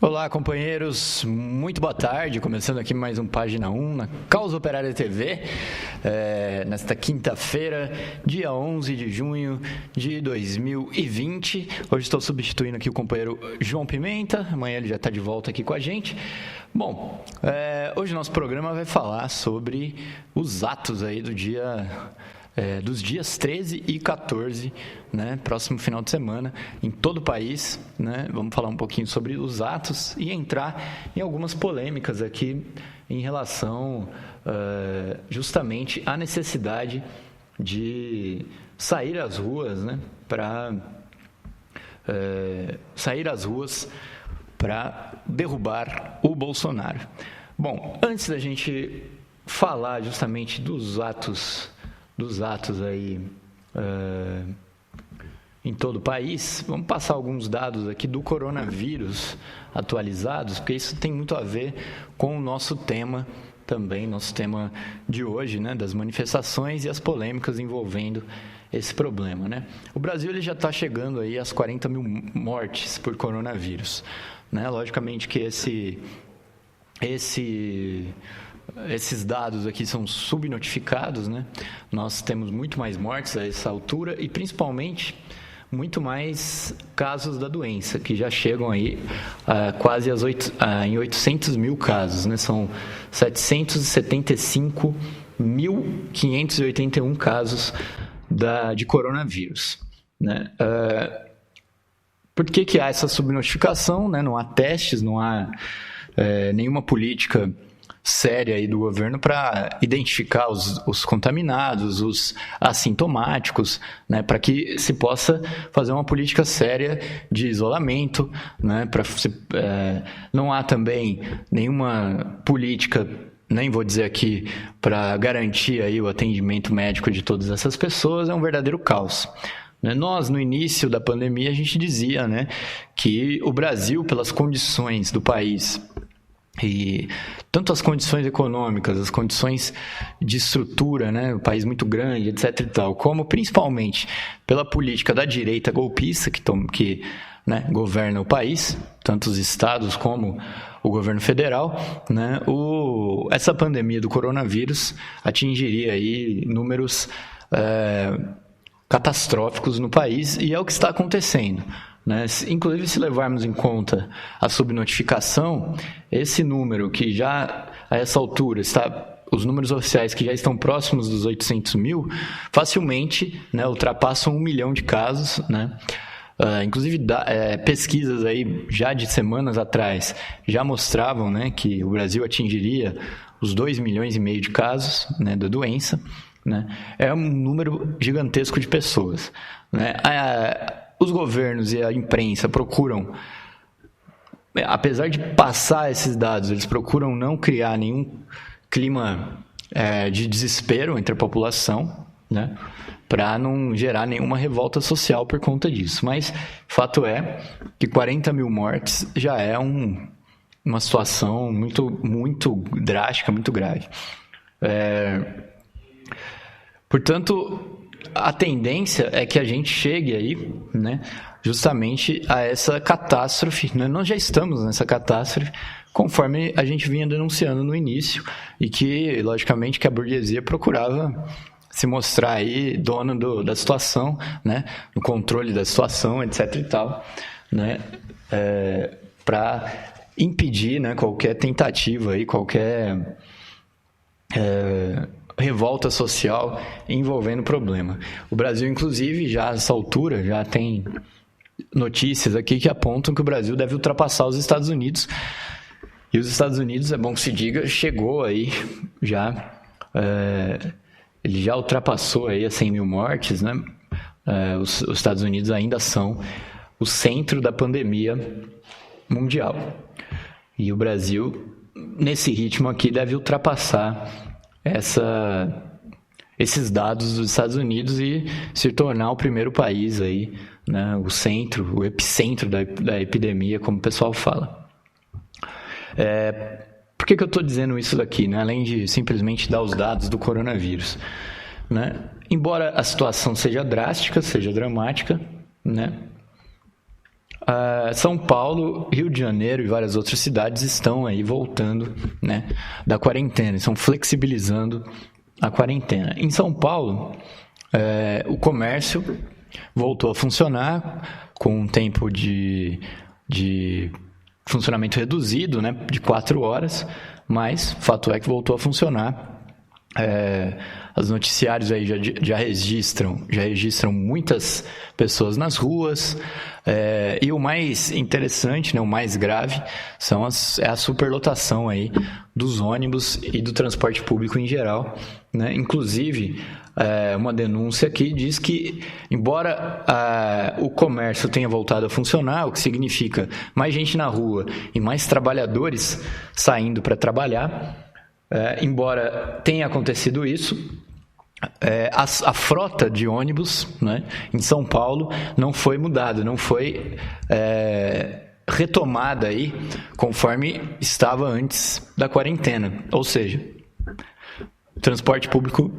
Olá, companheiros, muito boa tarde, começando aqui mais um Página 1 na Causa Operária TV, nesta quinta-feira, dia 11 de junho de 2020. Hoje estou substituindo aqui o companheiro João Pimenta, amanhã ele já está de volta aqui com a gente. Bom, hoje nosso programa vai falar sobre os atos aí do dia... dos dias 13 e 14, né, próximo final de semana, em todo o país, né, vamos falar um pouquinho sobre os atos e entrar em algumas polêmicas aqui em relação justamente à necessidade de sair às ruas, né, sair às ruas para derrubar o Bolsonaro. Bom, antes da gente falar justamente dos atos aí em todo o país, vamos passar alguns dados aqui do coronavírus atualizados, porque isso tem muito a ver com o nosso tema também, nosso tema de hoje, né, das manifestações e as polêmicas envolvendo esse problema, né? O Brasil ele já está chegando aí às 40 mil mortes por coronavírus, né? Logicamente que esses dados aqui são subnotificados, né? Nós temos muito mais mortes a essa altura e, principalmente, muito mais casos da doença, que já chegam aí quase em 800 mil casos, né? São 775.581 casos de coronavírus, né? Por que há essa subnotificação, né? Não há testes, não há nenhuma política séria aí do governo para identificar os contaminados, os assintomáticos, né, para que se possa fazer uma política séria de isolamento, né, não há também nenhuma política, nem vou dizer aqui, para garantir aí o atendimento médico de todas essas pessoas, é um verdadeiro caos. Nós, no início da pandemia, a gente dizia, né, que o Brasil, pelas condições do país, e tanto as condições econômicas, as condições de estrutura, né, um país muito grande, etc e tal, como principalmente pela política da direita golpista que né, governa o país, tanto os estados como o governo federal, né, essa pandemia do coronavírus atingiria aí números catastróficos no país, e é o que está acontecendo, né? Inclusive, se levarmos em conta a subnotificação, esse número que já a essa altura os números oficiais que já estão próximos dos 800 mil, facilmente, né, ultrapassam 1 milhão de casos, né? Inclusive, pesquisas aí já de semanas atrás já mostravam, né, que o Brasil atingiria os 2,5 milhões de casos, né, da doença, né? É um número gigantesco de pessoas, né? Os governos e a imprensa procuram, apesar de passar esses dados, eles procuram não criar nenhum clima de desespero entre a população, né, para não gerar nenhuma revolta social por conta disso. Mas fato é que 40 mil mortes já é uma situação muito, muito drástica, muito grave. Portanto, a tendência é que a gente chegue aí, né, justamente a essa catástrofe, né? Nós já estamos nessa catástrofe, conforme a gente vinha denunciando no início, e que, logicamente, que a burguesia procurava se mostrar aí dona da situação, né, no controle da situação, etc e tal, né, para impedir, né, qualquer tentativa aí, qualquer revolta social envolvendo o problema. O Brasil, inclusive, já a essa altura, já tem notícias aqui que apontam que o Brasil deve ultrapassar os Estados Unidos. E os Estados Unidos, é bom que se diga, chegou aí já ele já ultrapassou aí as 100 mil mortes, né? Os Estados Unidos ainda são o centro da pandemia mundial. E o Brasil, nesse ritmo aqui, deve ultrapassar esses dados dos Estados Unidos e se tornar o primeiro país aí, né? O epicentro da epidemia, como o pessoal fala. Por que eu estou dizendo isso daqui, né? Além de simplesmente dar os dados do coronavírus, né? Embora a situação seja drástica, seja dramática, né? São Paulo, Rio de Janeiro e várias outras cidades estão aí voltando, né, da quarentena, estão flexibilizando a quarentena. Em São Paulo, o comércio voltou a funcionar com um tempo de funcionamento reduzido, né, de 4 horas, mas fato é que voltou a funcionar. Os noticiários aí já registram muitas pessoas nas ruas, e o mais interessante, né, o mais grave, é a superlotação aí dos ônibus e do transporte público em geral, né? Inclusive, uma denúncia aqui diz que, embora o comércio tenha voltado a funcionar, o que significa mais gente na rua e mais trabalhadores saindo para trabalhar, embora tenha acontecido isso, a frota de ônibus, né, em São Paulo não foi mudada, não foi retomada aí conforme estava antes da quarentena. Ou seja, transporte público,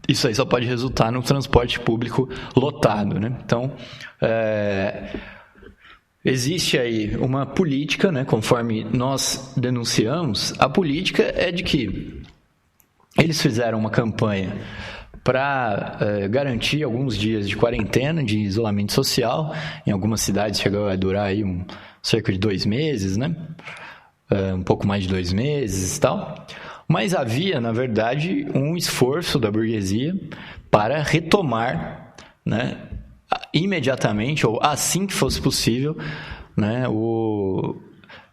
isso aí só pode resultar no transporte público lotado, né? Então, existe aí uma política, né, conforme nós denunciamos, a política é de que eles fizeram uma campanha para garantir alguns dias de quarentena, de isolamento social. Em algumas cidades chegou a durar aí cerca de 2 meses, né? Um pouco mais de 2 meses e tal. Mas havia, na verdade, um esforço da burguesia para retomar, né, imediatamente, ou assim que fosse possível, né,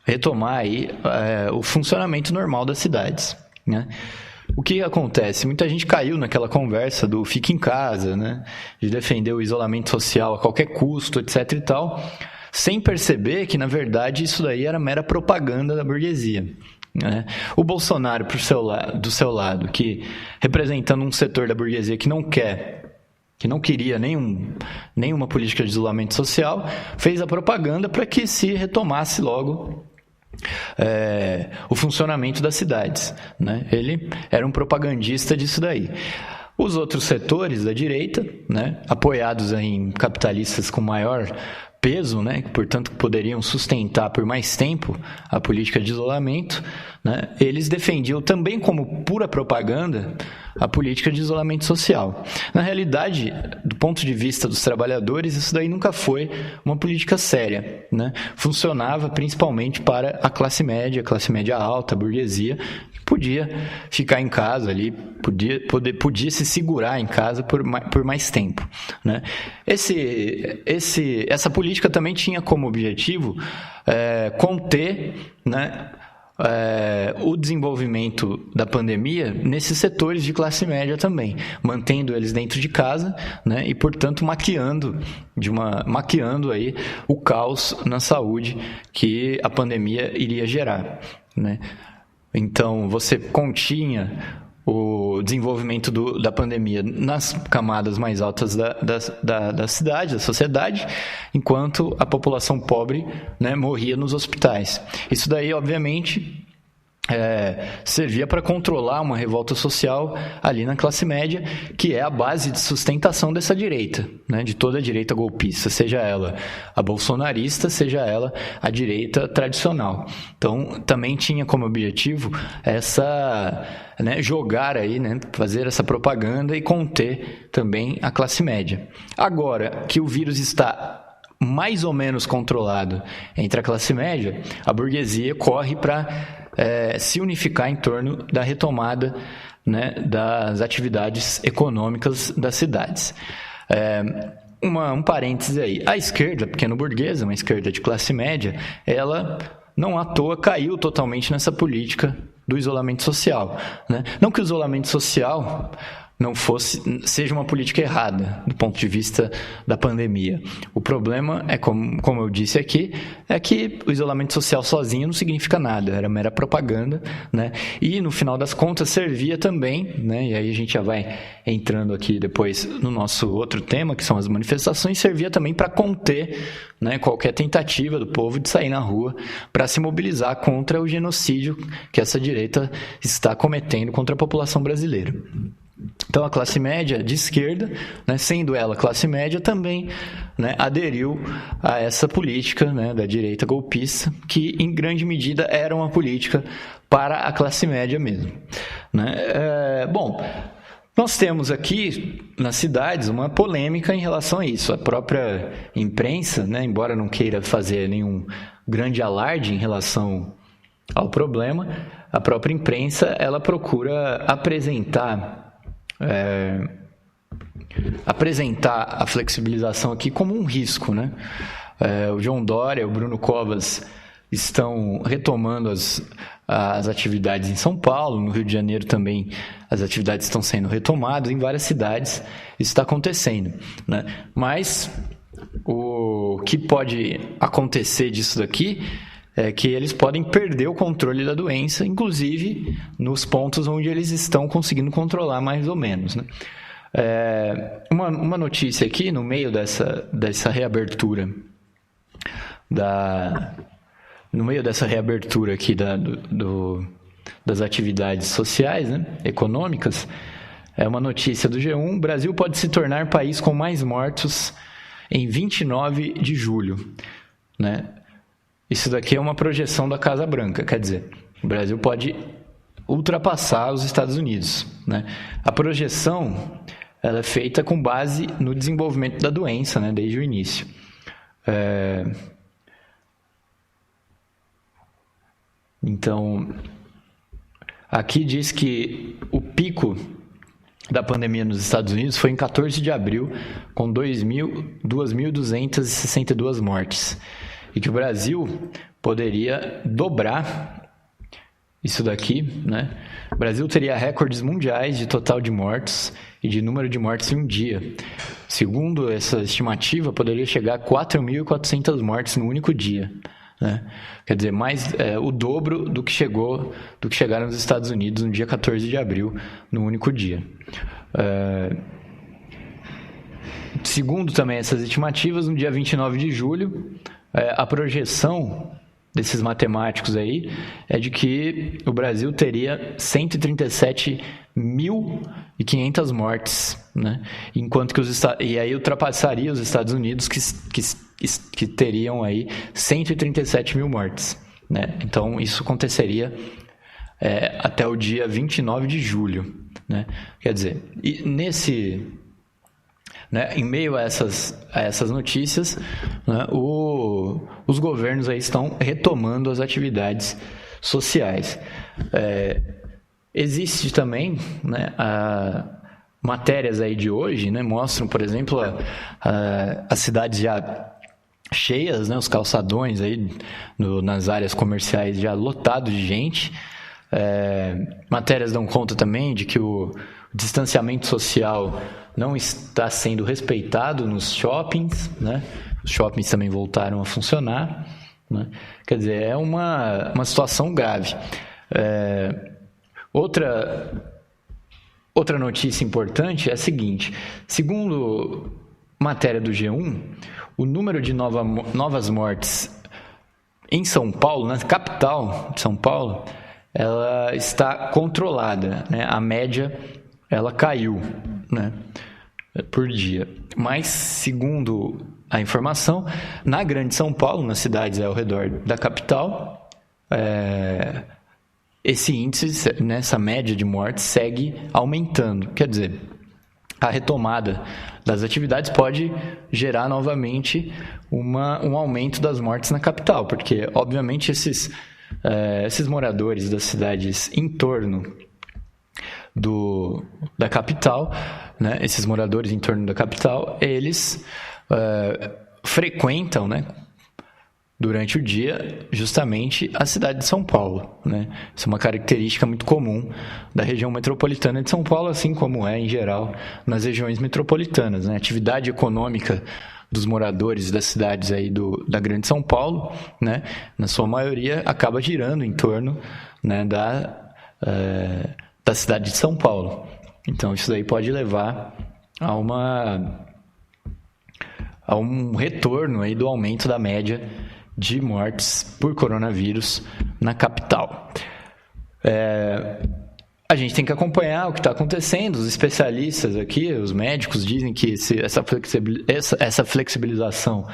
retomar aí, o funcionamento normal das cidades, né? O que acontece? Muita gente caiu naquela conversa do fique em casa, né, de defender o isolamento social a qualquer custo, etc e tal, sem perceber que, na verdade, isso daí era mera propaganda da burguesia, né? O Bolsonaro, do seu lado, que representando um setor da burguesia que não queria nenhuma política de isolamento social, fez a propaganda para que se retomasse logo o funcionamento das cidades, né? Ele era um propagandista disso daí. Os outros setores da direita, né, apoiados em capitalistas com maior peso, né, que portanto poderiam sustentar por mais tempo a política de isolamento, né, eles defendiam também como pura propaganda a política de isolamento social. Na realidade, do ponto de vista dos trabalhadores, isso daí nunca foi uma política séria, né? Funcionava principalmente para a classe média alta, a burguesia, que podia ficar em casa ali, podia se segurar em casa por mais tempo, né? Essa política também tinha como objetivo conter, né, o desenvolvimento da pandemia nesses setores de classe média também, mantendo eles dentro de casa, né, e portanto maquiando aí o caos na saúde que a pandemia iria gerar, né? Então você continha o desenvolvimento da pandemia nas camadas mais altas da cidade, da sociedade, enquanto a população pobre, né, morria nos hospitais. Isso daí, obviamente, servia para controlar uma revolta social ali na classe média, que é a base de sustentação dessa direita, né, de toda a direita golpista, seja ela a bolsonarista, seja ela a direita tradicional. Então, também tinha como objetivo jogar aí, né, fazer essa propaganda e conter também a classe média. Agora que o vírus está mais ou menos controlado entre a classe média, a burguesia corre para se unificar em torno da retomada, né, das atividades econômicas das cidades. Um parêntese aí. A esquerda pequeno-burguesa, uma esquerda de classe média, ela não à toa caiu totalmente nessa política do isolamento social, né? Não que o isolamento social seja uma política errada do ponto de vista da pandemia. O problema é, como eu disse aqui, é que o isolamento social sozinho não significa nada, era mera propaganda, né? E no final das contas servia também, né? E aí a gente já vai entrando aqui depois no nosso outro tema, que são as manifestações, servia também para conter, né, qualquer tentativa do povo de sair na rua para se mobilizar contra o genocídio que essa direita está cometendo contra a população brasileira. Então a classe média de esquerda, né, sendo ela classe média, também, né, aderiu a essa política, né, da direita golpista, que em grande medida era uma política para a classe média mesmo, né? Bom, nós temos aqui nas cidades uma polêmica em relação a isso. A própria imprensa, né, embora não queira fazer nenhum grande alarde em relação ao problema, a própria imprensa ela procura apresentar a flexibilização aqui como um risco, né? O João Dória, o Bruno Covas estão retomando as atividades em São Paulo, no Rio de Janeiro também as atividades estão sendo retomadas, em várias cidades isso está acontecendo, né? Mas o que pode acontecer disso daqui é que eles podem perder o controle da doença, inclusive nos pontos onde eles estão conseguindo controlar mais ou menos, né? Uma notícia aqui, no meio dessa reabertura aqui das atividades sociais, né, econômicas, é uma notícia do G1, Brasil pode se tornar país com mais mortos em 29 de julho, né? Isso daqui é uma projeção da Casa Branca, quer dizer, o Brasil pode ultrapassar os Estados Unidos, né? A projeção ela é feita com base no desenvolvimento da doença, né, desde o início. Então, aqui diz que o pico da pandemia nos Estados Unidos foi em 14 de abril, com 2.262 mortes. E que o Brasil poderia dobrar isso daqui, né? O Brasil teria recordes mundiais de total de mortes e de número de mortes em um dia. Segundo essa estimativa, poderia chegar a 4.400 mortes no único dia, né? Quer dizer, o dobro do que chegaram nos Estados Unidos no dia 14 de abril, no único dia. Segundo também essas estimativas, no dia 29 de julho, a projeção desses matemáticos aí é de que o Brasil teria 137.500 mortes, né? Enquanto que e aí ultrapassaria os Estados Unidos que teriam aí 137 mil mortes, né? Então isso aconteceria até o dia 29 de julho, né? Quer dizer, em meio a essas notícias, né, os governos aí estão retomando as atividades sociais. Existe também, né, matérias aí de hoje, né, mostram, por exemplo, as cidades já cheias, né, os calçadões aí nas áreas comerciais já lotados de gente. Matérias dão conta também de que o distanciamento social não está sendo respeitado nos shoppings, né? Os shoppings também voltaram a funcionar, né? Quer dizer, é uma situação grave. Outra notícia importante é a seguinte: segundo matéria do G1, o número de novas mortes em São Paulo, na capital de São Paulo, ela está controlada, né? A média ela caiu, né, por dia. Mas, segundo a informação, na Grande São Paulo, nas cidades ao redor da capital, esse índice, né, essa média de mortes segue aumentando. Quer dizer, a retomada das atividades pode gerar novamente um aumento das mortes na capital, porque, obviamente, esses moradores das cidades em torno da capital, né, esses moradores em torno da capital, eles frequentam, né, durante o dia justamente a cidade de São Paulo, né? Isso é uma característica muito comum da região metropolitana de São Paulo, assim como é em geral nas regiões metropolitanas, né? A atividade econômica dos moradores das cidades aí da Grande São Paulo, né? Na sua maioria acaba girando em torno, né, da cidade de São Paulo. Então isso daí pode levar a um retorno aí do aumento da média de mortes por coronavírus na capital. A gente tem que acompanhar o que está acontecendo. Os especialistas aqui, os médicos, dizem que essa flexibilização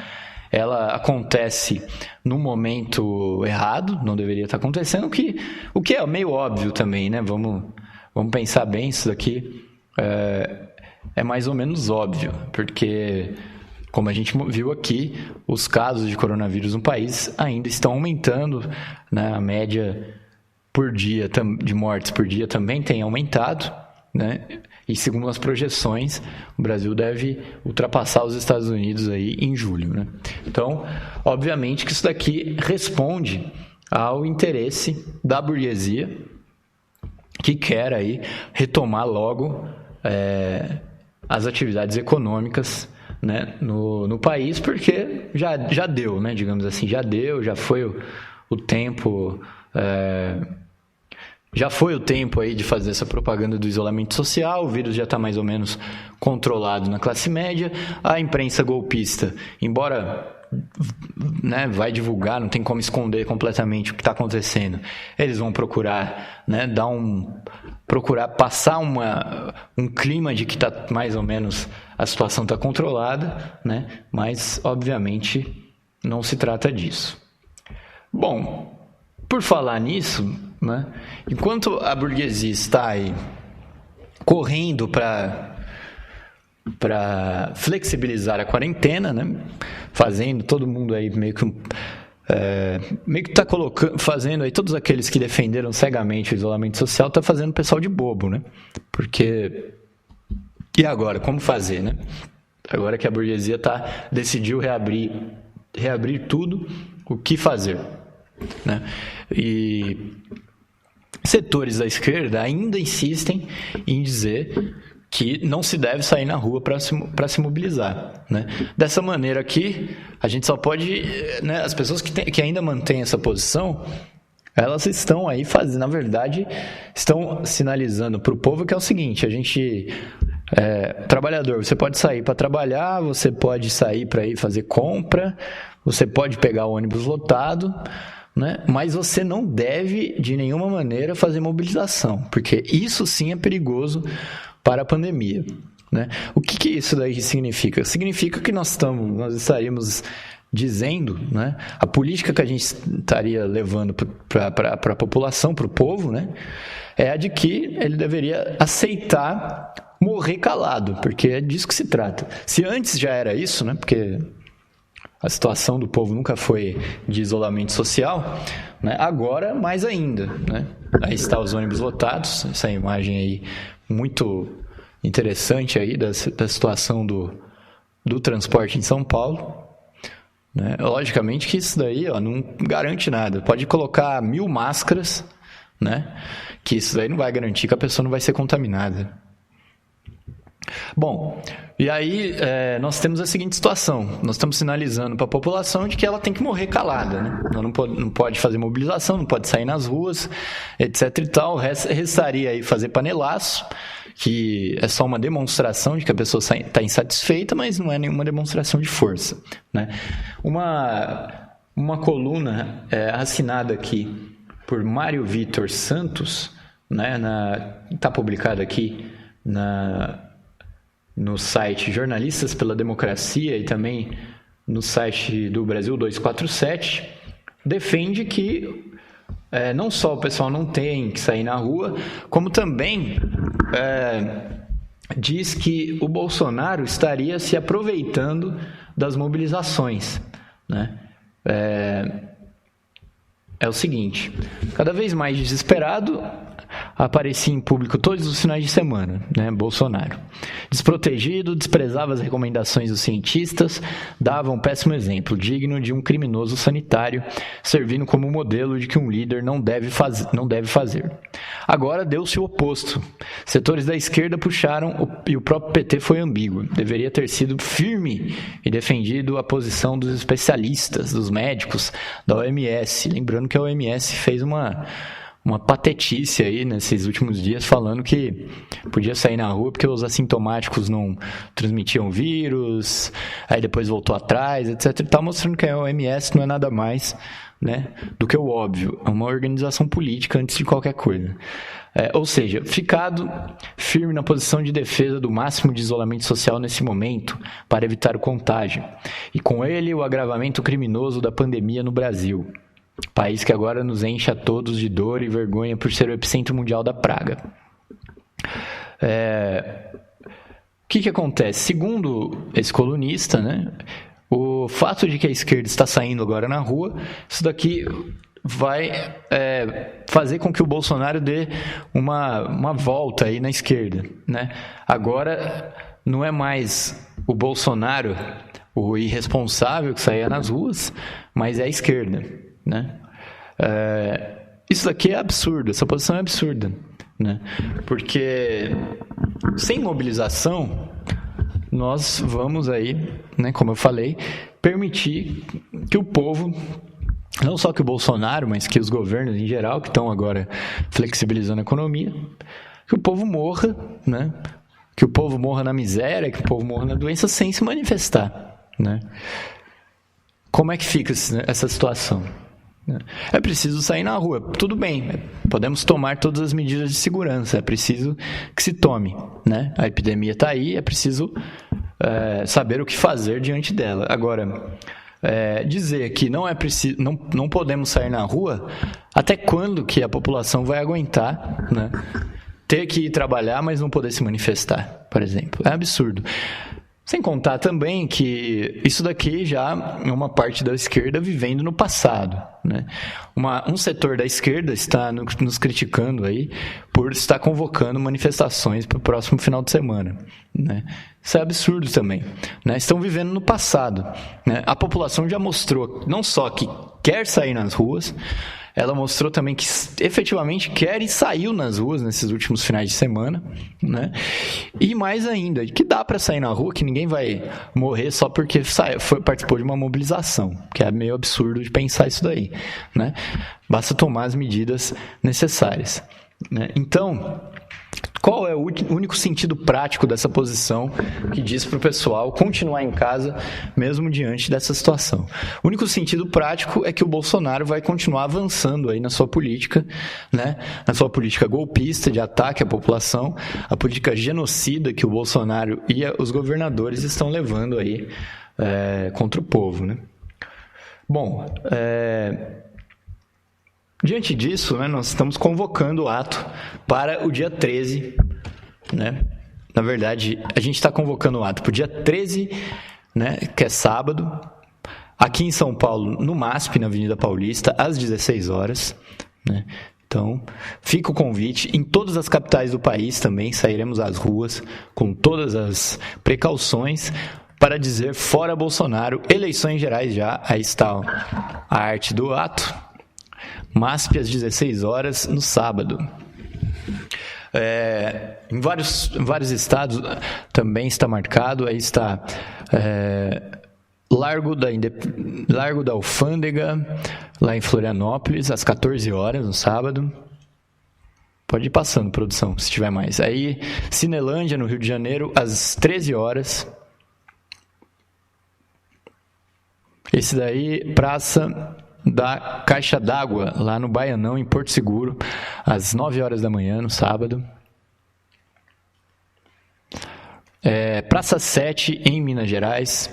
ela acontece no momento errado, não deveria estar acontecendo, o que é meio óbvio também, né? Vamos pensar bem, isso daqui é mais ou menos óbvio, porque, como a gente viu aqui, os casos de coronavírus no país ainda estão aumentando, né? A média por dia de mortes por dia também tem aumentado, né? E segundo as projeções, o Brasil deve ultrapassar os Estados Unidos aí em julho, né? Então, obviamente que isso daqui responde ao interesse da burguesia, que quer aí retomar logo as atividades econômicas, né, no país, porque já deu, né, digamos assim, já foi o tempo... Já foi o tempo aí de fazer essa propaganda do isolamento social, o vírus já está mais ou menos controlado na classe média. A imprensa golpista, embora, né, vai divulgar, não tem como esconder completamente o que está acontecendo, eles vão procurar, né, procurar passar um clima de que tá, mais ou menos a situação está controlada, né, mas obviamente não se trata disso. Bom, por falar nisso, né, enquanto a burguesia está aí correndo para flexibilizar a quarentena, né, fazendo todo mundo aí meio que está fazendo aí, todos aqueles que defenderam cegamente o isolamento social, está fazendo o pessoal de bobo, né? Porque e agora, como fazer, né? Agora que a burguesia decidiu reabrir tudo, o que fazer, né? E setores da esquerda ainda insistem em dizer que não se deve sair na rua para se mobilizar, né? Dessa maneira aqui, a gente só pode, né, as pessoas que ainda mantêm essa posição, elas estão aí na verdade, estão sinalizando para o povo que é o seguinte: a gente, trabalhador, você pode sair para trabalhar, você pode sair para ir fazer compra, você pode pegar o ônibus lotado, né? Mas você não deve de nenhuma maneira fazer mobilização, porque isso sim é perigoso para a pandemia, né? O que isso daí significa? Significa que nós estaríamos dizendo, né, a política que a gente estaria levando para a população, para o povo, né, é a de que ele deveria aceitar morrer calado, porque é disso que se trata. Se antes já era isso, né, porque a situação do povo nunca foi de isolamento social, né, agora mais ainda, né? Aí está os ônibus lotados, essa imagem aí muito interessante aí da situação do transporte em São Paulo, né? Logicamente que isso daí, não garante nada. Pode colocar 1000 máscaras, né, que isso daí não vai garantir que a pessoa não vai ser contaminada. Bom, e aí nós temos a seguinte situação: nós estamos sinalizando para a população de que ela tem que morrer calada, né? Ela não pode fazer mobilização, não pode sair nas ruas, etc e tal. Restaria aí fazer panelaço, que é só uma demonstração de que a pessoa está insatisfeita, mas não é nenhuma demonstração de força, né? Uma coluna assinada aqui por Mário Vitor Santos, né, está publicada aqui no site Jornalistas pela Democracia e também no site do Brasil 247, defende que não só o pessoal não tem que sair na rua, como também diz que o Bolsonaro estaria se aproveitando das mobilizações, né? É o seguinte: cada vez mais desesperado, aparecia em público todos os finais de semana, né? Bolsonaro. Desprotegido, desprezava as recomendações dos cientistas, dava um péssimo exemplo, digno de um criminoso sanitário, servindo como modelo de que um líder não deve fazer. Agora deu-se o oposto. Setores da esquerda puxaram e o próprio PT foi ambíguo. Deveria ter sido firme e defendido a posição dos especialistas, dos médicos, da OMS. Lembrando que a OMS fez uma patetice aí nesses últimos dias, falando que podia sair na rua porque os assintomáticos não transmitiam vírus, aí depois voltou atrás, etc. Está mostrando que a OMS não é nada mais, né, do que o óbvio. É uma organização política antes de qualquer coisa. Ou seja, ficado firme na posição de defesa do máximo de isolamento social nesse momento para evitar o contágio. E com ele o agravamento criminoso da pandemia no Brasil. País que agora nos enche a todos de dor e vergonha por ser o epicentro mundial da praga. O que acontece? Segundo esse colunista, né, o fato de que a esquerda está saindo agora na rua, isso daqui vai fazer com que o Bolsonaro dê uma volta aí na esquerda, né? Agora não é mais o Bolsonaro o irresponsável que saía nas ruas, mas é a esquerda, né? Isso daqui é absurdo, essa posição é absurda, né? Porque sem mobilização nós vamos aí, né, como eu falei, permitir que o povo, não só que o Bolsonaro, mas que os governos em geral, que estão agora flexibilizando a economia, que o povo morra, né? Que o povo morra na miséria, que o povo morra na doença sem se manifestar, né? Como é que fica essa situação? É preciso sair na rua, tudo bem, podemos tomar todas as medidas de segurança, é preciso que se tome, né? A epidemia está aí, é preciso saber o que fazer diante dela. Agora, dizer que não é preciso, não podemos sair na rua, até quando que a população vai aguentar, né? Ter que ir trabalhar, mas não poder se manifestar, por exemplo, é absurdo. Sem contar também que isso daqui já é uma parte da esquerda vivendo no passado, né? Um setor da esquerda está nos criticando aí por estar convocando manifestações para o próximo final de semana, né? Isso é absurdo também, né? Estão vivendo no passado, né? A população já mostrou não só que quer sair nas ruas, ela mostrou também que efetivamente quer e saiu nas ruas nesses últimos finais de semana, né? E mais ainda, que dá para sair na rua, que ninguém vai morrer só porque participou de uma mobilização, que é meio absurdo de pensar isso daí, né? Basta tomar as medidas necessárias, né? Então, qual é o único sentido prático dessa posição que diz para o pessoal continuar em casa mesmo diante dessa situação? O único sentido prático é que o Bolsonaro vai continuar avançando aí na sua política, né? Na sua política golpista de ataque à população, a política genocida que o Bolsonaro e os governadores estão levando aí contra o povo, né? Bom, diante disso, né, nós estamos convocando o ato para o dia 13, né? Na verdade, a gente está convocando o ato para o dia 13, né, que é sábado, aqui em São Paulo, no MASP, na Avenida Paulista, às 16 horas, né? Então, fica o convite. Em todas as capitais do país também sairemos às ruas com todas as precauções para dizer fora Bolsonaro, eleições gerais já. Aí está a arte do ato. MASP às 16 horas no sábado. Em vários estados também está marcado. Aí está Largo da Alfândega, lá em Florianópolis, às 14 horas no sábado. Pode ir passando, produção, se tiver mais. Aí, Cinelândia, no Rio de Janeiro, às 13 horas. Esse daí, Praça da Caixa d'Água, lá no Baianão, em Porto Seguro, às 9 horas da manhã, no sábado. Praça 7, em Minas Gerais,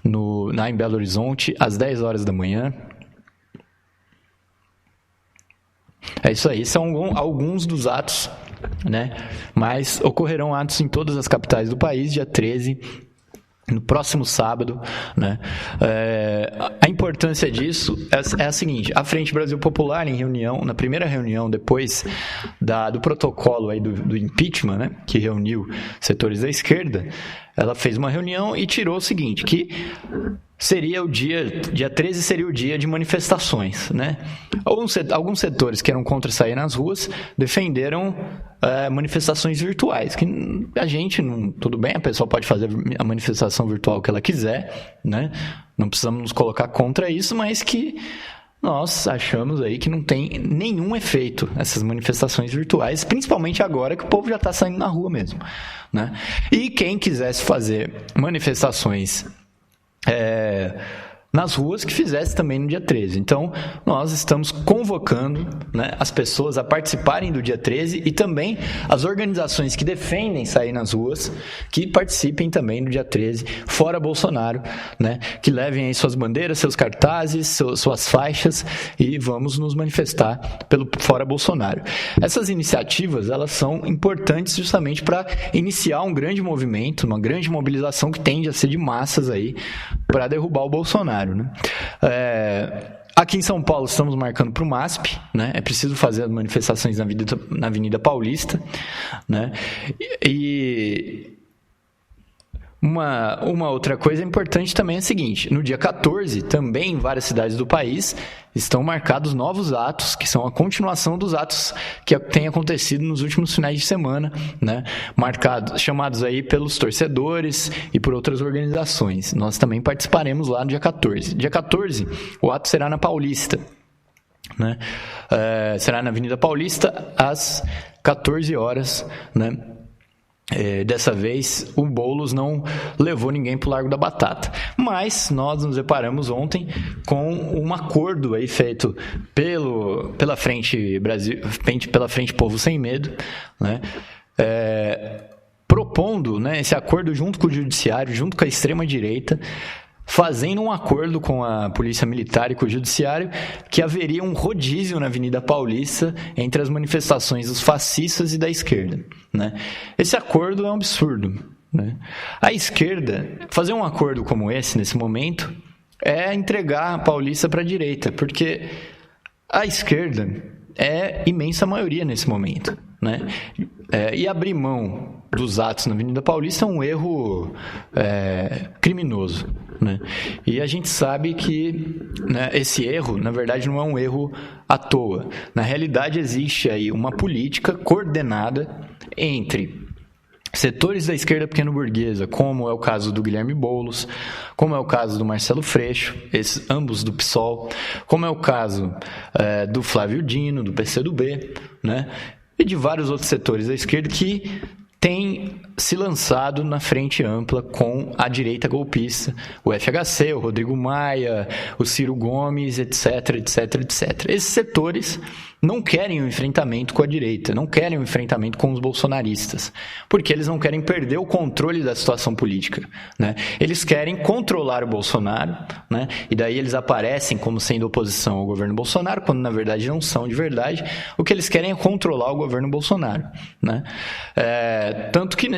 em Belo Horizonte, às 10 horas da manhã. É isso aí, são alguns dos atos, né? Mas ocorrerão atos em todas as capitais do país, dia 13, no próximo sábado, né? A importância disso é a seguinte: a Frente Brasil Popular, na primeira reunião depois do protocolo aí do impeachment, né, que reuniu setores da esquerda, ela fez uma reunião e tirou o seguinte, que seria dia 13 seria o dia de manifestações, né? Alguns setores que eram contra sair nas ruas defenderam manifestações virtuais, que a gente não... Tudo bem, a pessoa pode fazer a manifestação virtual que ela quiser, né? Não precisamos nos colocar contra isso, mas que nós achamos aí que não tem nenhum efeito essas manifestações virtuais, principalmente agora que o povo já está saindo na rua mesmo, né? E quem quisesse fazer manifestações nas ruas, que fizesse também no dia 13. Então, nós estamos convocando, né, as pessoas a participarem do dia 13 e também as organizações que defendem sair nas ruas, que participem também no dia 13, fora Bolsonaro, né, que levem aí suas bandeiras, seus cartazes, suas faixas e vamos nos manifestar pelo fora Bolsonaro. Essas iniciativas, elas são importantes justamente para iniciar um grande movimento, uma grande mobilização que tende a ser de massas aí para derrubar o Bolsonaro. Né? Aqui em São Paulo estamos marcando para o MASP, né? É preciso fazer as manifestações na Avenida Paulista, né? E uma outra coisa importante também é a seguinte: no dia 14, também em várias cidades do país, estão marcados novos atos, que são a continuação dos atos que têm acontecido nos últimos finais de semana, né? Chamados aí pelos torcedores e por outras organizações. Nós também participaremos lá no dia 14. Dia 14, o ato será na Paulista, né? Será na Avenida Paulista, às 14 horas, né? Dessa vez o Boulos não levou ninguém para o Largo da Batata, mas nós nos deparamos ontem com um acordo aí feito pela Frente Brasil, pela Frente Povo Sem Medo, né? Propondo, né, esse acordo junto com o Judiciário, junto com a extrema-direita, fazendo um acordo com a Polícia Militar e com o Judiciário, que haveria um rodízio na Avenida Paulista entre as manifestações dos fascistas e da esquerda, né? Esse acordo é um absurdo, né? A esquerda, fazer um acordo como esse, nesse momento, é entregar a Paulista para a direita, porque a esquerda é imensa maioria nesse momento, né? E abrir mão dos atos na Avenida Paulista é um erro criminoso, né? E a gente sabe que, né, esse erro, na verdade, não é um erro à toa. Na realidade, existe aí uma política coordenada entre setores da esquerda pequeno-burguesa, como é o caso do Guilherme Boulos, como é o caso do Marcelo Freixo, ambos do PSOL, como é o caso do Flávio Dino, do PCdoB, né? E de vários outros setores da esquerda que tem se lançado na frente ampla com a direita golpista, o FHC, o Rodrigo Maia, o Ciro Gomes, etc, etc, etc. Esses setores não querem um enfrentamento com a direita, não querem um enfrentamento com os bolsonaristas, porque eles não querem perder o controle da situação política, né? Eles querem controlar o Bolsonaro, né? E daí eles aparecem como sendo oposição ao governo Bolsonaro, quando na verdade não são de verdade. O que eles querem é controlar o governo Bolsonaro, né? Tanto que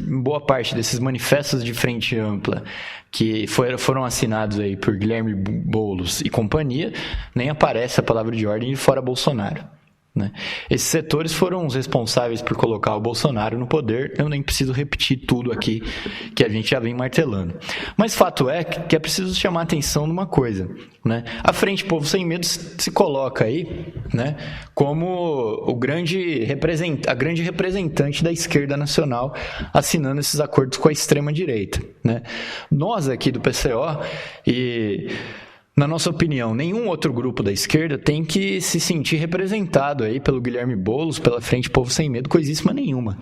boa parte desses manifestos de frente ampla que foram assinados aí por Guilherme Boulos e companhia, nem aparece a palavra de ordem de fora Bolsonaro, né? Esses setores foram os responsáveis por colocar o Bolsonaro no poder. Eu nem preciso repetir tudo aqui que a gente já vem martelando, mas fato é que é preciso chamar a atenção numa coisa, né? A Frente Povo Sem Medo se coloca aí, né, como a grande representante da esquerda nacional, assinando esses acordos com a extrema-direita, né? Nós aqui do PCO, e na nossa opinião, nenhum outro grupo da esquerda tem que se sentir representado aí pelo Guilherme Boulos, pela Frente Povo Sem Medo, coisíssima nenhuma.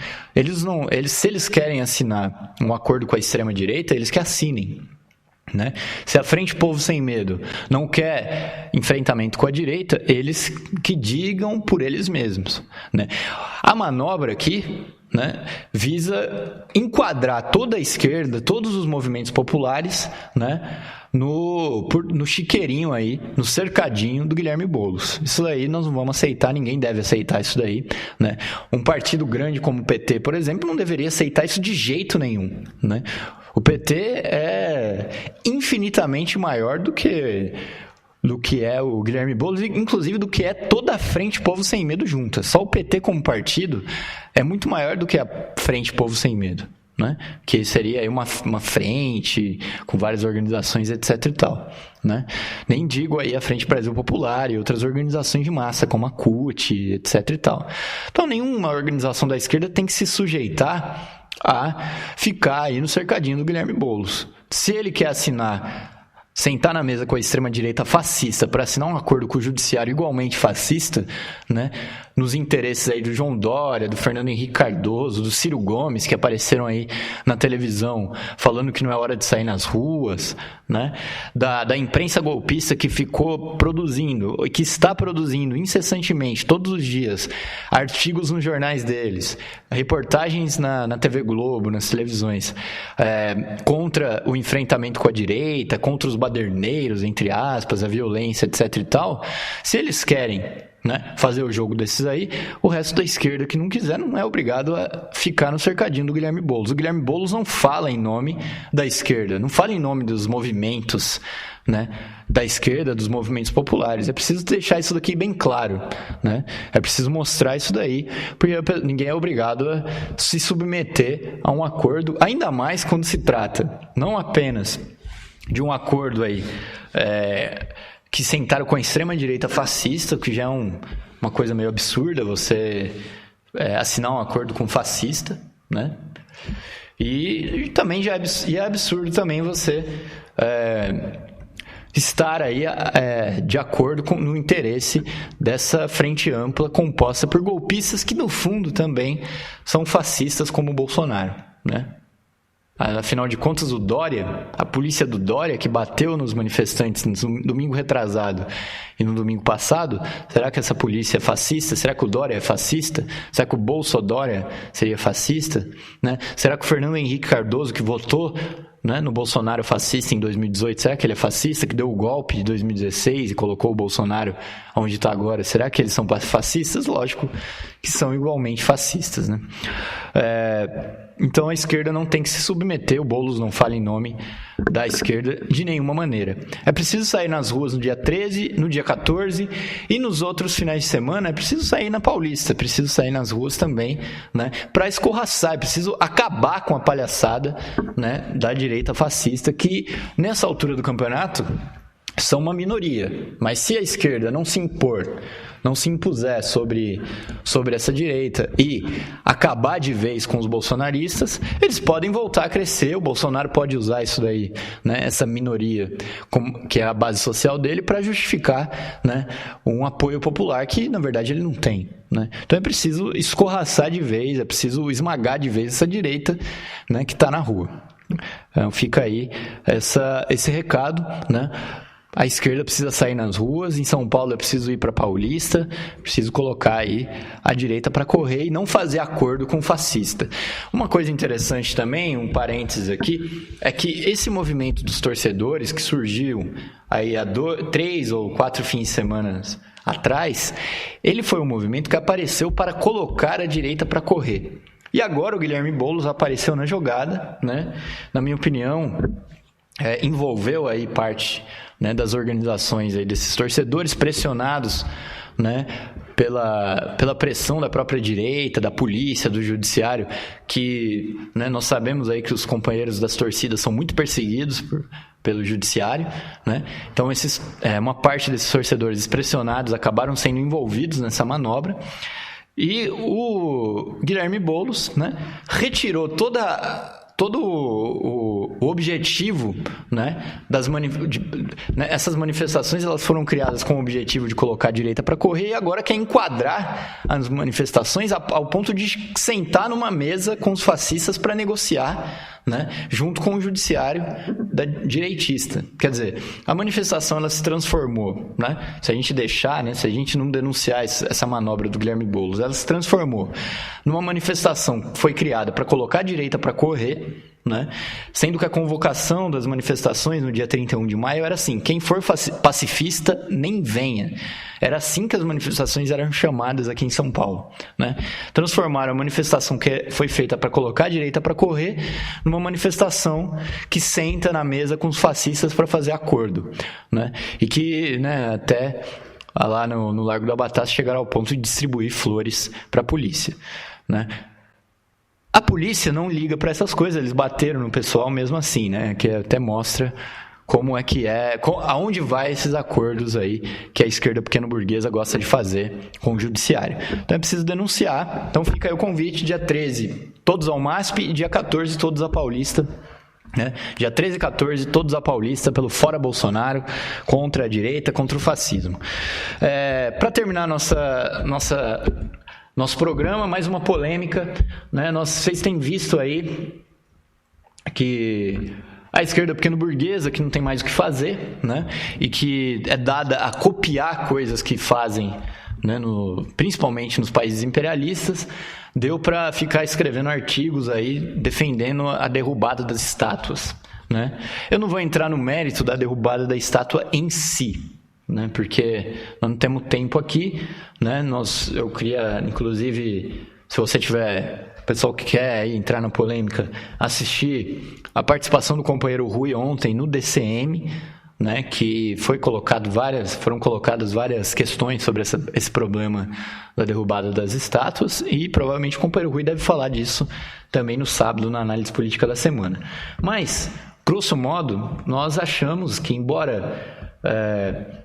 Se eles querem assinar um acordo com a extrema-direita, eles que assinem, né? Se a Frente Povo Sem Medo não quer enfrentamento com a direita, eles que digam por eles mesmos, né? A manobra aqui, né, visa enquadrar toda a esquerda, todos os movimentos populares, né, no chiqueirinho aí, no cercadinho do Guilherme Boulos. Isso daí nós não vamos aceitar, ninguém deve aceitar isso daí, né? Um partido grande como o PT, por exemplo, não deveria aceitar isso de jeito nenhum, né? O PT é infinitamente maior do que é o Guilherme Boulos, inclusive do que é toda a Frente Povo Sem Medo junta. Só o PT como partido é muito maior do que a Frente Povo Sem Medo, né? Que seria aí uma frente com várias organizações, etc e tal, né? Nem digo aí a Frente Brasil Popular e outras organizações de massa, como a CUT, etc e tal. Então, nenhuma organização da esquerda tem que se sujeitar a ficar aí no cercadinho do Guilherme Boulos. Se ele quer sentar na mesa com a extrema-direita fascista para assinar um acordo com o judiciário igualmente fascista, né, nos interesses aí do João Dória, do Fernando Henrique Cardoso, do Ciro Gomes, que apareceram aí na televisão falando que não é hora de sair nas ruas, né, da imprensa golpista que ficou produzindo, que está produzindo incessantemente, todos os dias, artigos nos jornais deles, reportagens na TV Globo, nas televisões, contra o enfrentamento com a direita, contra os baderneiros, entre aspas, a violência, etc e tal. Se eles querem, né, fazer o jogo desses aí, o resto da esquerda que não quiser não é obrigado a ficar no cercadinho do Guilherme Boulos. O Guilherme Boulos não fala em nome da esquerda, não fala em nome dos movimentos, né, da esquerda, dos movimentos populares. É preciso deixar isso daqui bem claro, né? É preciso mostrar isso daí, porque ninguém é obrigado a se submeter a um acordo, ainda mais quando se trata não apenas de um acordo aí que sentaram com a extrema-direita fascista, que já é uma coisa meio absurda você assinar um acordo com um fascista, né? E também já é absurdo também você estar aí de acordo no interesse dessa frente ampla composta por golpistas que, no fundo, também são fascistas como o Bolsonaro, né? Afinal de contas, o Dória, a polícia do Dória, que bateu nos manifestantes no domingo retrasado e no domingo passado, será que essa polícia é fascista? Será que o Dória é fascista? Será que o Bolsodória seria fascista? Né? Será que o Fernando Henrique Cardoso, que votou, né, no Bolsonaro fascista em 2018, será que ele é fascista, que deu o golpe de 2016 e colocou o Bolsonaro onde está agora? Será que eles são fascistas? Lógico que são igualmente fascistas, né? Então a esquerda não tem que se submeter, o Boulos não fala em nome da esquerda de nenhuma maneira. É preciso sair nas ruas no dia 13, no dia 14 e nos outros finais de semana é preciso sair na Paulista, é preciso sair nas ruas também, né, para escorraçar, é preciso acabar com a palhaçada, né, da direita fascista que nessa altura do campeonato são uma minoria, mas se a esquerda não se impor, não se impuser sobre essa direita e acabar de vez com os bolsonaristas, eles podem voltar a crescer, o Bolsonaro pode usar isso daí, né, essa minoria, que é a base social dele, para justificar, né, um apoio popular que, na verdade, ele não tem, né? Então é preciso escorraçar de vez, é preciso esmagar de vez essa direita, né, que está na rua. Então, fica aí esse recado, né? A esquerda precisa sair nas ruas, em São Paulo é preciso ir para Paulista, preciso colocar aí a direita para correr e não fazer acordo com o fascista. Uma coisa interessante também, um parênteses aqui, é que esse movimento dos torcedores que surgiu aí há 3 ou 4 fins de semana atrás, ele foi um movimento que apareceu para colocar a direita para correr. E agora o Guilherme Boulos apareceu na jogada, né? Na minha opinião, envolveu aí parte, né, das organizações aí, desses torcedores pressionados, né, pela pressão da própria direita, da polícia, do judiciário, que, né, nós sabemos aí que os companheiros das torcidas são muito perseguidos pelo judiciário, né? Então uma parte desses torcedores pressionados acabaram sendo envolvidos nessa manobra. E o Guilherme Boulos, né, retirou todo o objetivo, né, essas manifestações, elas foram criadas com o objetivo de colocar a direita para correr e agora quer enquadrar as manifestações ao ponto de sentar numa mesa com os fascistas para negociar, né, junto com o judiciário direitista. Quer dizer, a manifestação ela se transformou, né, se a gente deixar, né, se a gente não denunciar essa manobra do Guilherme Boulos, ela se transformou numa manifestação que foi criada para colocar a direita para correr, né? Sendo que a convocação das manifestações no dia 31 de maio era assim: quem for pacifista, nem venha. Era assim que as manifestações eram chamadas aqui em São Paulo, né? Transformaram a manifestação que foi feita para colocar a direita para correr numa manifestação que senta na mesa com os fascistas para fazer acordo, né? E que, né, até lá no Largo da Batata chegaram ao ponto de distribuir flores para a polícia, né? A polícia não liga para essas coisas, eles bateram no pessoal mesmo assim, né? Que até mostra como é que aonde vai esses acordos aí que a esquerda pequeno-burguesa gosta de fazer com o judiciário. Então é preciso denunciar. Então fica aí o convite, dia 13, todos ao MASP, e dia 14, todos à Paulista. Né? Dia 13 e 14, todos à Paulista, pelo Fora Bolsonaro, contra a direita, contra o fascismo. Para terminar nosso programa, mais uma polêmica, né? Vocês têm visto aí que a esquerda pequeno-burguesa, que não tem mais o que fazer, né? E que é dada a copiar coisas que fazem, né? Principalmente nos países imperialistas, deu para ficar escrevendo artigos aí defendendo a derrubada das estátuas, né? Eu não vou entrar no mérito da derrubada da estátua em si, né? Porque nós não temos tempo aqui, né? Eu queria, inclusive, se você tiver, pessoal que quer entrar na polêmica, assistir a participação do companheiro Rui ontem no DCM, né? Que foram colocadas várias questões sobre esse problema da derrubada das estátuas, e provavelmente o companheiro Rui deve falar disso também no sábado, na análise política da semana. Mas, grosso modo, nós achamos que, embora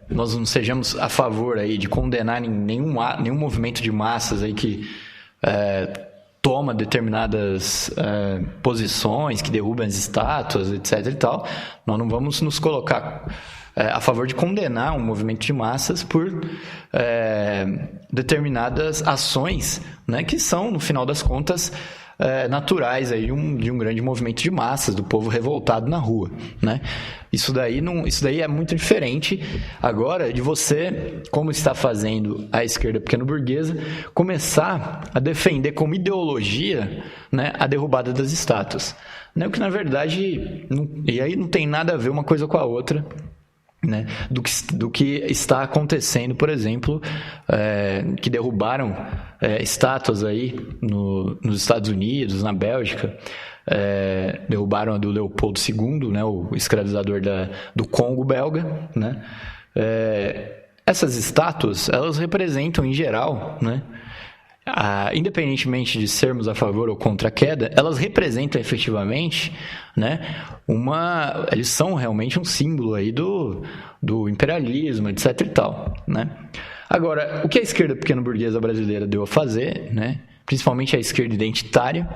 nós não sejamos a favor aí de condenar nenhum movimento de massas aí que toma determinadas posições, que derrubam as estátuas, etc. e tal, nós não vamos nos colocar a favor de condenar um movimento de massas por determinadas ações, né, que são, no final das contas, naturais aí de um grande movimento de massas, do povo revoltado na rua, né? Isso daí é muito diferente agora de você, como está fazendo a esquerda pequeno-burguesa, começar a defender como ideologia, né, a derrubada das estátuas, né? O que na verdade e aí não tem nada a ver uma coisa com a outra, né, do que está acontecendo, por exemplo, que derrubaram estátuas aí nos Estados Unidos, na Bélgica. Derrubaram a do Leopoldo II, né, o escravizador do Congo belga, né? Essas estátuas, elas representam, em geral, né, independentemente de sermos a favor ou contra a queda, elas representam efetivamente, né, eles são realmente um símbolo aí do imperialismo, etc. e tal, né? Agora, o que a esquerda pequeno-burguesa brasileira deu a fazer, né, principalmente a esquerda identitária,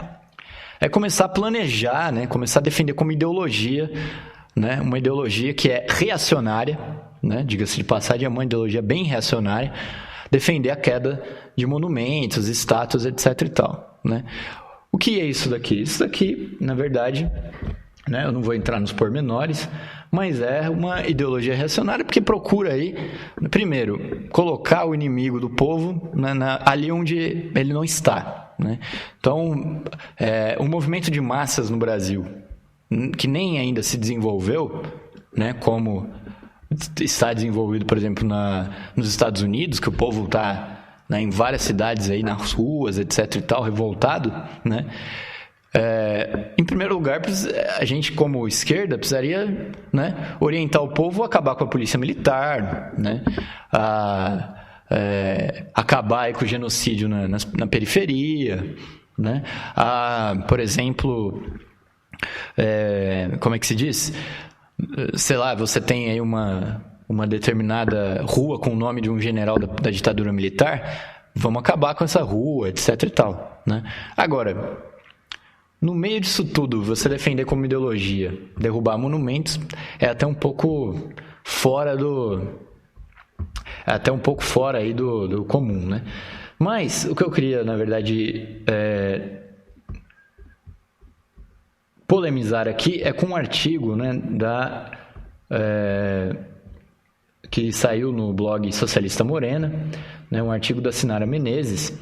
é começar a planejar, né, começar a defender como ideologia, né, uma ideologia que é reacionária, né, diga-se de passagem, é uma ideologia bem reacionária, defender a queda de monumentos, estátuas, etc. e tal, né? O que é isso daqui? Isso daqui, na verdade, né, eu não vou entrar nos pormenores, mas é uma ideologia reacionária porque procura aí, primeiro, colocar o inimigo do povo, né, ali onde ele não está, né? Então, um movimento de massas no Brasil, que nem ainda se desenvolveu, né, como está desenvolvido, por exemplo, nos Estados Unidos, que o povo está, né, em várias cidades aí, nas ruas, etc. e tal, revoltado, né? Em primeiro lugar, a gente, como esquerda, precisaria, né, orientar o povo a acabar com a polícia militar, né, acabar aí com o genocídio na periferia, né, por exemplo, como é que se diz? Sei lá, você tem aí uma determinada rua com o nome de um general da ditadura militar, vamos acabar com essa rua, etc. e tal, né? Agora, no meio disso tudo, você defender como ideologia derrubar monumentos é até um pouco fora aí do comum, né? Mas o que eu queria, na verdade, polemizar aqui é com um artigo, né, que saiu no blog Socialista Morena, né, um artigo da Sinara Menezes,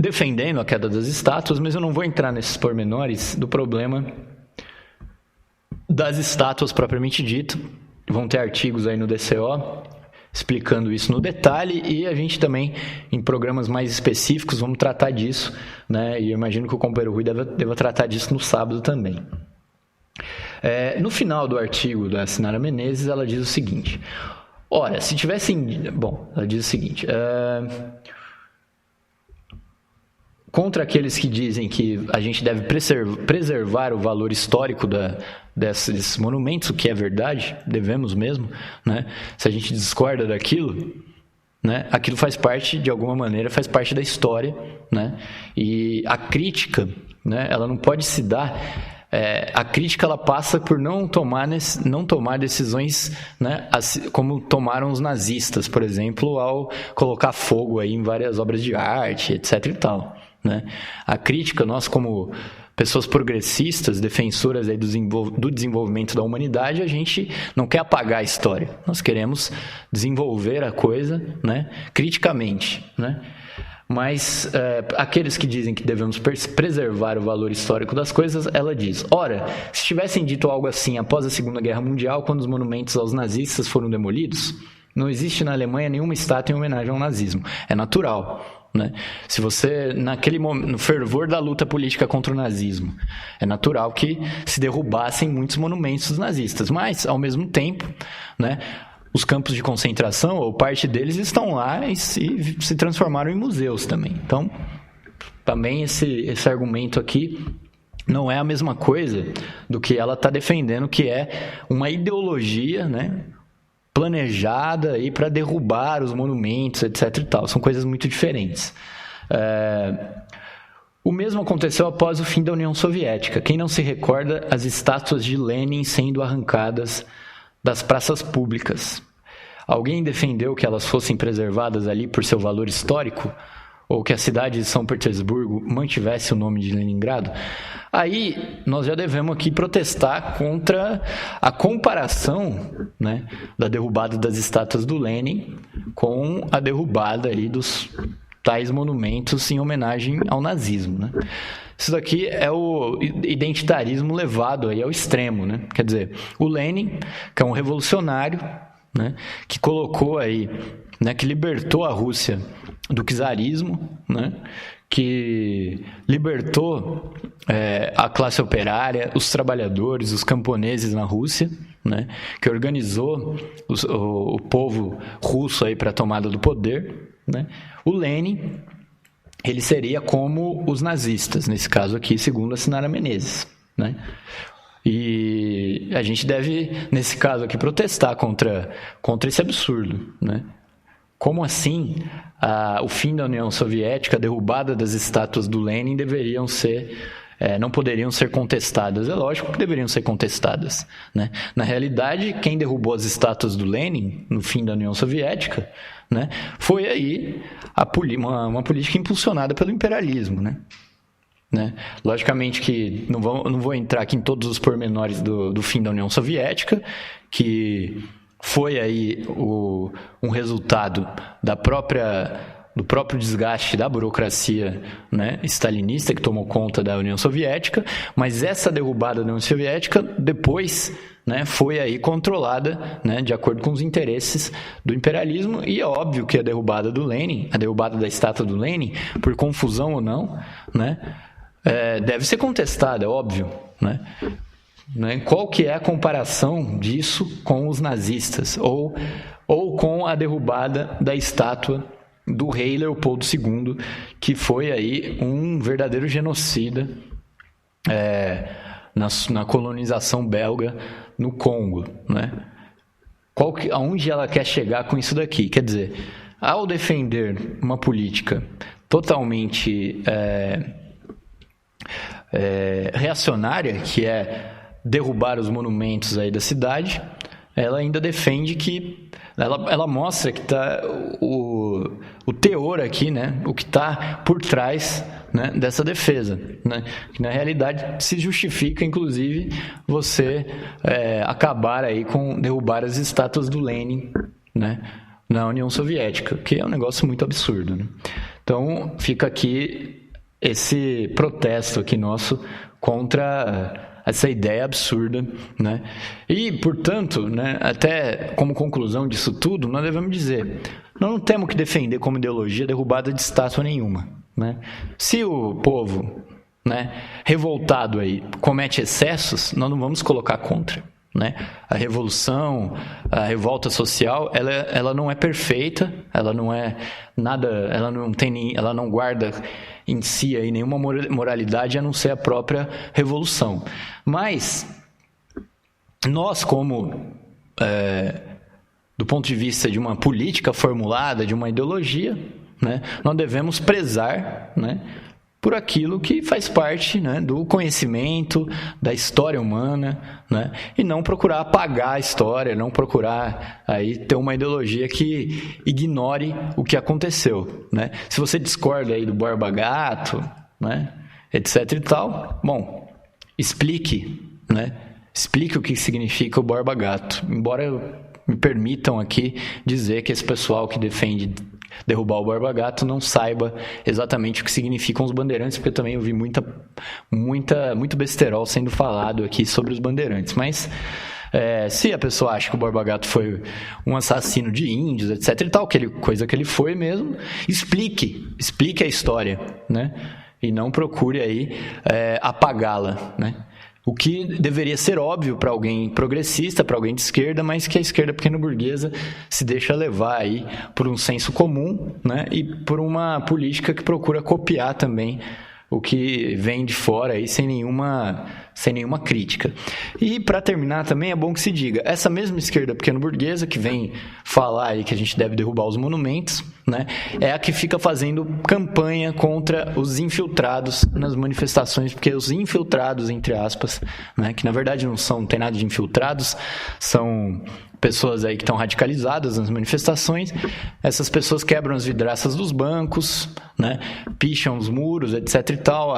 defendendo a queda das estátuas, mas eu não vou entrar nesses pormenores do problema das estátuas propriamente dito. Vão ter artigos aí no DCO explicando isso no detalhe, e a gente também, em programas mais específicos, vamos tratar disso, né? E eu imagino que o companheiro Rui deva tratar disso no sábado também. No final do artigo da Sinara Menezes, ela diz o seguinte: ora, se tivessem... Bom, ela diz o seguinte... Contra aqueles que dizem que a gente deve preservar o valor histórico desses monumentos, o que é verdade, devemos mesmo, né? Se a gente discorda daquilo, né? Aquilo faz parte, de alguma maneira, faz parte da história, né? E a crítica, né? Ela não pode se dar... a crítica ela passa por não tomar decisões, né, assim, como tomaram os nazistas, por exemplo, ao colocar fogo aí em várias obras de arte, etc. e tal, né? A crítica, nós como pessoas progressistas, defensoras aí do desenvolvimento da humanidade, a gente não quer apagar a história, nós queremos desenvolver a coisa, né, criticamente, né? Mas aqueles que dizem que devemos preservar o valor histórico das coisas, ela diz: ora, se tivessem dito algo assim após a Segunda Guerra Mundial, quando os monumentos aos nazistas foram demolidos, não existe na Alemanha nenhuma estátua em homenagem ao nazismo. É natural, né? Se você, naquele momento, no fervor da luta política contra o nazismo, é natural que se derrubassem muitos monumentos dos nazistas, mas, ao mesmo tempo, né, os campos de concentração, ou parte deles, estão lá e se transformaram em museus também. Então, também esse argumento aqui não é a mesma coisa do que ela está defendendo, que é uma ideologia, né, planejada para derrubar os monumentos, etc. e tal. São coisas muito diferentes. O mesmo aconteceu após o fim da União Soviética. Quem não se recorda as estátuas de Lenin sendo arrancadas das praças públicas? Alguém defendeu que elas fossem preservadas ali por seu valor histórico? Ou que a cidade de São Petersburgo mantivesse o nome de Leningrado? Aí nós já devemos aqui protestar contra a comparação, né, da derrubada das estátuas do Lenin com a derrubada aí dos tais monumentos em homenagem ao nazismo, né? Isso daqui é o identitarismo levado aí ao extremo, né? Quer dizer, o Lenin, que é um revolucionário, né, que colocou aí, né, que libertou a Rússia do czarismo, né, que libertou a classe operária, os trabalhadores, os camponeses na Rússia, né, que organizou o povo russo aí para a tomada do poder, né? O Lenin, ele seria como os nazistas, nesse caso aqui, segundo a Sinara Menezes, né? E a gente deve, nesse caso aqui, protestar contra esse absurdo, né? Como assim o fim da União Soviética, a derrubada das estátuas do Lenin não poderiam ser contestadas? É lógico que deveriam ser contestadas, né? Na realidade, quem derrubou as estátuas do Lenin no fim da União Soviética, né, foi aí uma política impulsionada pelo imperialismo, né? Logicamente que não vou entrar aqui em todos os pormenores do fim da União Soviética, que foi aí um resultado do próprio desgaste da burocracia, né, stalinista que tomou conta da União Soviética, mas essa derrubada da União Soviética depois, né, foi aí controlada, né, de acordo com os interesses do imperialismo, e é óbvio que a derrubada do Lenin, a derrubada da estátua do Lenin, por confusão ou não, né, deve ser contestada, é óbvio, né? Qual que é a comparação disso com os nazistas ou com a derrubada da estátua do rei Leopoldo II, que foi aí um verdadeiro genocida na colonização belga no Congo, né? Aonde ela quer chegar com isso daqui? Quer dizer, ao defender uma política totalmente reacionária, que é derrubar os monumentos aí da cidade, ela ainda defende que... Ela mostra que está o teor aqui, né? O que está por trás, né, dessa defesa, né? Que na realidade se justifica, inclusive, você acabar aí com derrubar as estátuas do Lenin, né, na União Soviética, que é um negócio muito absurdo, né? Então, fica aqui esse protesto aqui nosso contra essa ideia absurda, né? E, portanto, né, até como conclusão disso tudo, nós devemos dizer, nós não temos que defender como ideologia derrubada de estátua nenhuma, né? Se o povo, né, revoltado aí comete excessos, nós não vamos colocar contra, né? A revolução, a revolta social, ela não é perfeita, ela não é nada, ela não guarda em si aí nenhuma moralidade a não ser a própria revolução. Mas nós, como do ponto de vista de uma política formulada, de uma ideologia, né, nós devemos prezar, né, por aquilo que faz parte, né, do conhecimento, da história humana, né, e não procurar apagar a história, não procurar aí ter uma ideologia que ignore o que aconteceu, né. Se você discorda aí do Borba Gato, né, etc e tal, bom, explique, né, explique o que significa o Borba Gato, embora me permitam aqui dizer que esse pessoal que defende derrubar o Borba Gato não saiba exatamente o que significam os bandeirantes, porque eu também ouvi muito besterol sendo falado aqui sobre os bandeirantes. Mas se a pessoa acha que o Borba Gato foi um assassino de índios, etc e tal, coisa que ele foi mesmo, explique a história, né? E não procure aí apagá-la, né? O que deveria ser óbvio para alguém progressista, para alguém de esquerda, mas que a esquerda pequeno-burguesa se deixa levar aí por um senso comum, né? E por uma política que procura copiar também o que vem de fora aí sem nenhuma crítica. E para terminar também é bom que se diga, essa mesma esquerda pequeno-burguesa que vem falar aí que a gente deve derrubar os monumentos, né, é a que fica fazendo campanha contra os infiltrados nas manifestações, porque os infiltrados, entre aspas, né, que na verdade não tem nada de infiltrados, são pessoas aí que estão radicalizadas nas manifestações, essas pessoas quebram as vidraças dos bancos, né, picham os muros, etc e tal,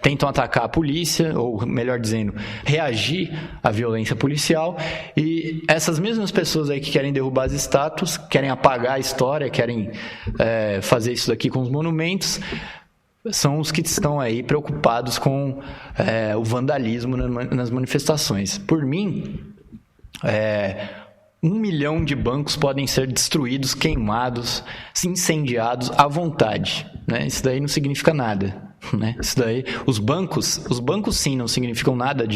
tentam atacar a polícia, ou melhor dizendo, reagir à violência policial, e essas mesmas pessoas aí que querem derrubar as estátuas, querem apagar a história, querem fazer isso daqui com os monumentos, são os que estão aí preocupados com o vandalismo nas manifestações. Por mim, 1 milhão de bancos podem ser destruídos, queimados, incendiados à vontade, né? Isso daí não significa nada, né? Isso daí, os bancos sim não significam nada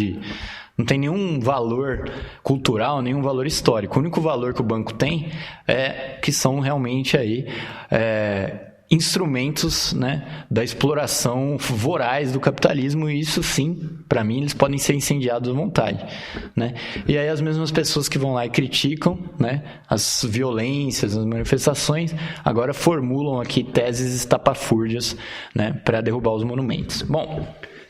não tem nenhum valor cultural, nenhum valor histórico. O único valor que o banco tem é que são realmente aí instrumentos, né, da exploração voraz do capitalismo, e isso sim, para mim, eles podem ser incendiados à vontade, né? E aí as mesmas pessoas que vão lá e criticam, né, as violências, as manifestações, agora formulam aqui teses estapafúrdias, né, para derrubar os monumentos. Bom,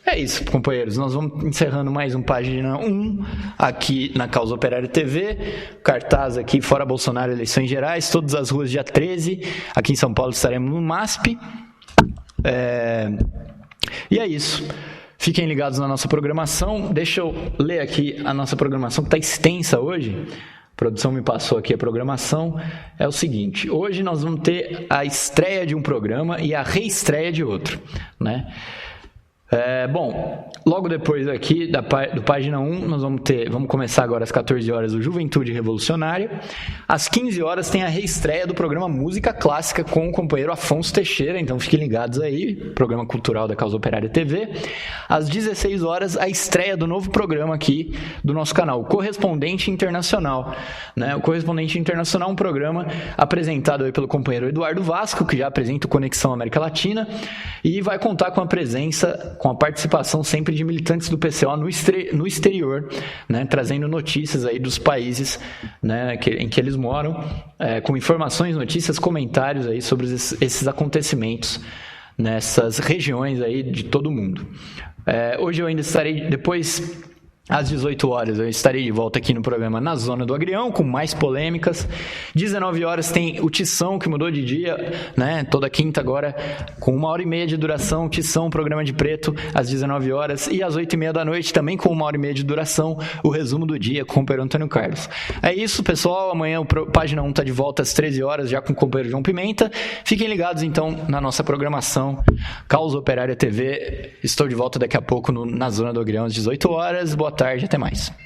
é isso, companheiros. Nós vamos encerrando mais um Página 1 aqui na Causa Operária TV. Cartaz aqui, fora Bolsonaro, eleições gerais, todas as ruas dia 13. Aqui em São Paulo estaremos no MASP. E é isso. Fiquem ligados na nossa programação. Deixa eu ler aqui a nossa programação, que está extensa hoje. A produção me passou aqui a programação. É o seguinte, hoje nós vamos ter a estreia de um programa e a reestreia de outro, né? Bom, logo depois aqui do Página 1, nós vamos começar agora às 14 horas o Juventude Revolucionária. Às 15 horas tem a reestreia do programa Música Clássica com o companheiro Afonso Teixeira, então fiquem ligados aí, programa cultural da Causa Operária TV. Às 16 horas, a estreia do novo programa aqui do nosso canal, o Correspondente Internacional, né? O Correspondente Internacional é um programa apresentado aí pelo companheiro Eduardo Vasco, que já apresenta o Conexão América Latina, e vai contar com a participação sempre de militantes do PCO no exterior, né, trazendo notícias aí dos países, né, em que eles moram, com informações, notícias, comentários aí sobre esses acontecimentos nessas regiões aí de todo o mundo. Hoje eu ainda estarei, depois Às 18 horas eu estarei de volta aqui no programa Na Zona do Agrião, com mais polêmicas. 19 horas tem o Tição, que mudou de dia, né? Toda quinta agora, com 1h30 de duração. Tição, programa de preto, às 19 horas. E às 8h30 da noite, também com 1h30 de duração, o resumo do dia com o Pedro Antônio Carlos. É isso, pessoal. Amanhã o Página 1 está de volta às 13 horas, já com o companheiro João Pimenta. Fiquem ligados, então, na nossa programação. Causa Operária TV. Estou de volta daqui a pouco Na Zona do Agrião, às 18 horas. Boa tarde, até mais.